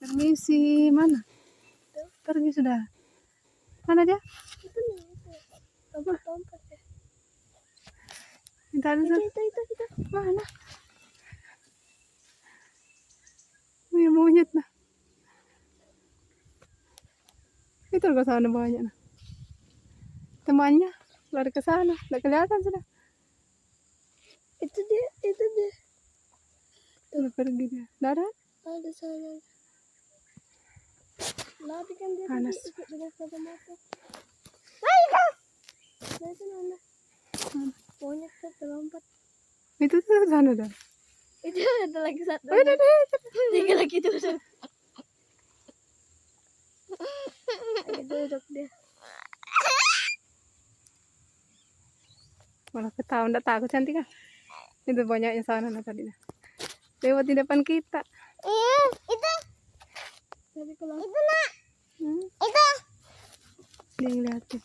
Permisi, mana? Pergi sudah. Mana dia? Itu nih, lompat-lompat ya. Minta ada Itu. mana? Ini monyet nah. Itu ke sana banyak nah. Temannya lari ke sana, tidak kelihatan sudah. Itu dia. Udah pergi dia. Dadah. Ada sana. Lari kan dia Panas. tadi ikut dengan kacamata. Ayo kak. Dari sana. Monyet tuh terlompat. Itu tuh sana dah. Itu ada lagi satu. Oh, ada. Tiga lagi tuh. Ayo duduk dia. Malah ketawa, enggak takut cantik kan? Itu banyaknya sana nah tadi dah. Lewat di depan kita. Iya, itu. Dari kelas. Itu nak. Hmm. Itu. Dia ngeliatin.